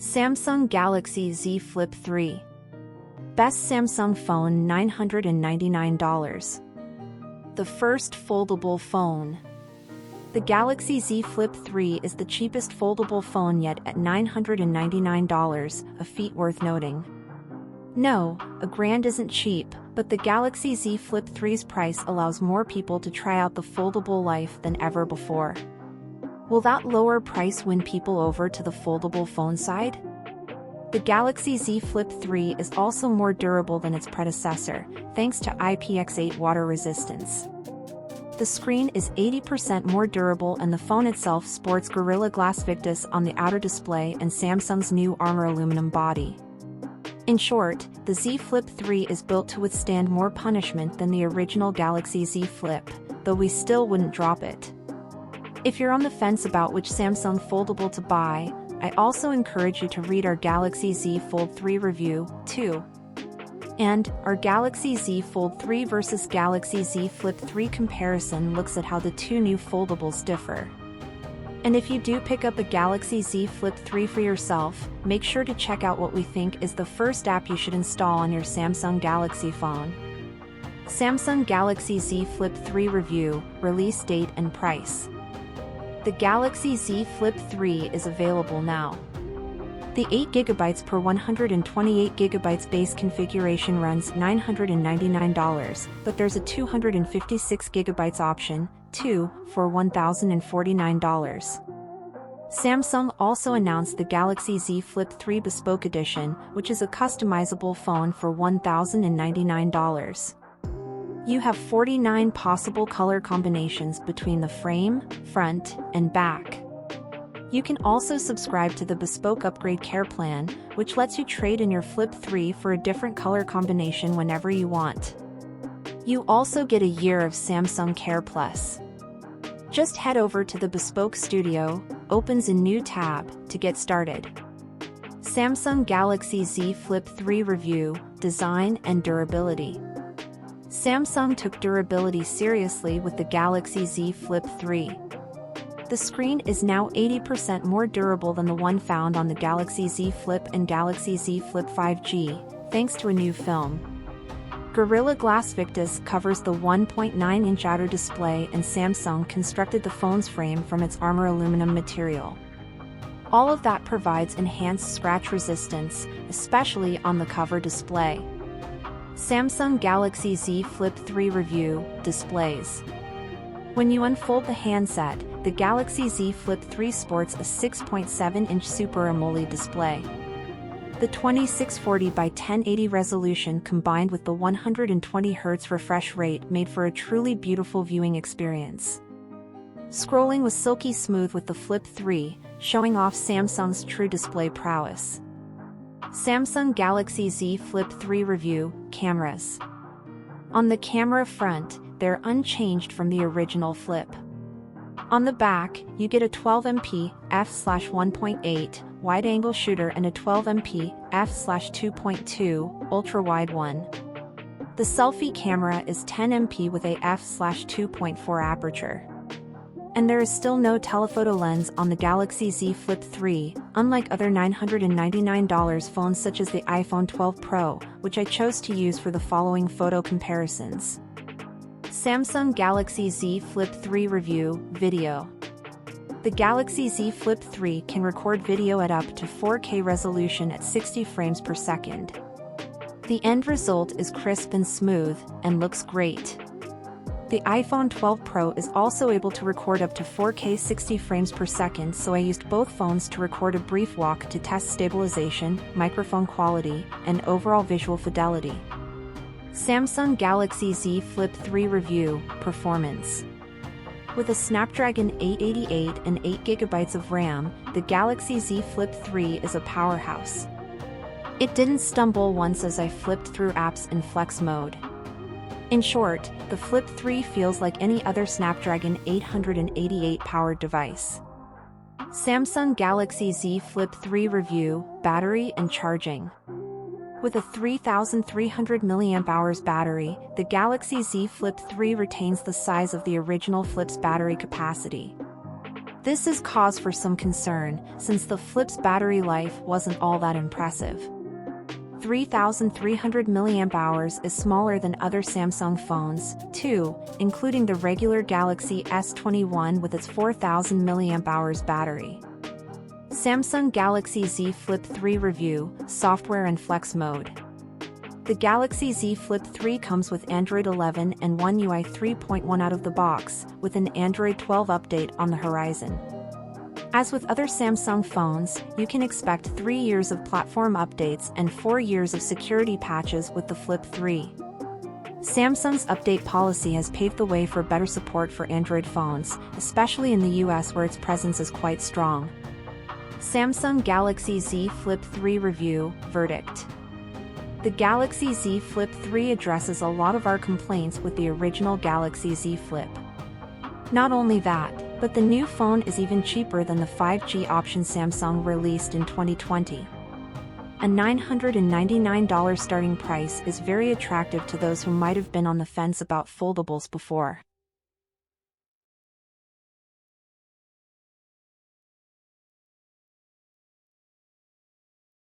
Samsung Galaxy Z Flip 3. Best Samsung phone $999. The first foldable phone. The Galaxy Z Flip 3 is the cheapest foldable phone yet at $999, a feat worth noting. No, a grand isn't cheap, but the Galaxy Z Flip 3's price allows more people to try out the foldable life than ever before. Will that lower price win people over to the foldable phone side? The Galaxy Z Flip 3 is also more durable than its predecessor, thanks to IPX8 water resistance. The screen is 80% more durable and the phone itself sports Gorilla Glass Victus on the outer display and Samsung's new Armor aluminum body. In short, the Z Flip 3 is built to withstand more punishment than the original Galaxy Z Flip, though we still wouldn't drop it. If you're on the fence about which Samsung foldable to buy, I also encourage you to read our Galaxy Z Fold 3 review, too. And our Galaxy Z Fold 3 vs Galaxy Z Flip 3 comparison looks at how the two new foldables differ. And if you do pick up a Galaxy Z Flip 3 for yourself, make sure to check out what we think is the first app you should install on your Samsung Galaxy phone. Samsung Galaxy Z Flip 3 review, release date and price. The Galaxy Z Flip 3 is available now. The 8GB per 128GB base configuration runs $999, but there's a 256GB option, too, for $1,049. Samsung also announced the Galaxy Z Flip 3 Bespoke Edition, which is a customizable phone for $1,099. You have 49 possible color combinations between the frame, front, and back. You can also subscribe to the Bespoke Upgrade Care Plan, which lets you trade in your Flip 3 for a different color combination whenever you want. You also get a year of Samsung Care Plus. Just head over to the Bespoke Studio, opens a new tab, to get started. Samsung Galaxy Z Flip 3 review, design and durability. Samsung took durability seriously with the Galaxy Z Flip 3. The screen is now 80% more durable than the one found on the Galaxy Z Flip and Galaxy Z Flip 5G, thanks to a new film. Gorilla Glass Victus covers the 1.9-inch outer display and Samsung constructed the phone's frame from its Armor aluminum material. All of that provides enhanced scratch resistance, especially on the cover display. Samsung Galaxy Z Flip 3 review, displays. When you unfold the handset, the Galaxy Z Flip 3 sports a 6.7-inch Super AMOLED display. The 2640 by 1080 resolution combined with the 120Hz refresh rate made for a truly beautiful viewing experience. Scrolling was silky smooth with the Flip 3, showing off Samsung's true display prowess. Samsung Galaxy Z Flip 3 review, cameras. On the camera front, they're unchanged from the original Flip. On the back, you get a 12MP f/1.8 wide-angle shooter and a 12MP f/2.2 ultra-wide one. The selfie camera is 10MP with a f/2.4 aperture. And there is still no telephoto lens on the Galaxy Z Flip 3, unlike other $999 phones such as the iPhone 12 Pro, which I chose to use for the following photo comparisons. Samsung Galaxy Z Flip 3 review, video. The Galaxy Z Flip 3 can record video at up to 4K resolution at 60 frames per second. The end result is crisp and smooth, and looks great. The iPhone 12 Pro is also able to record up to 4K 60 frames per second, so I used both phones to record a brief walk to test stabilization, microphone quality, and overall visual fidelity. Samsung Galaxy Z Flip 3 review, performance. With a Snapdragon 888 and 8GB of RAM, the Galaxy Z Flip 3 is a powerhouse. It didn't stumble once as I flipped through apps in flex mode. In short, the Flip 3 feels like any other Snapdragon 888 powered device. Samsung Galaxy Z Flip 3 review, battery and charging. With a 3,300 mAh battery, the Galaxy Z Flip 3 retains the size of the original Flip's battery capacity. This is cause for some concern, since the Flip's battery life wasn't all that impressive. 3,300 mAh is smaller than other Samsung phones, too, including the regular Galaxy S21 with its 4,000 mAh battery. Samsung Galaxy Z Flip 3 Review, Software and Flex Mode. The Galaxy Z Flip 3 comes with Android 11 and One UI 3.1 out of the box, with an Android 12 update on the horizon. As with other Samsung phones, you can expect 3 years of platform updates and 4 years of security patches with the Flip 3. Samsung's update policy has paved the way for better support for Android phones, especially in the US where its presence is quite strong. Samsung Galaxy Z Flip 3 Review, Verdict. The Galaxy Z Flip 3 addresses a lot of our complaints with the original Galaxy Z Flip. Not only that, but the new phone is even cheaper than the 5G option Samsung released in 2020. A $999 starting price is very attractive to those who might have been on the fence about foldables before.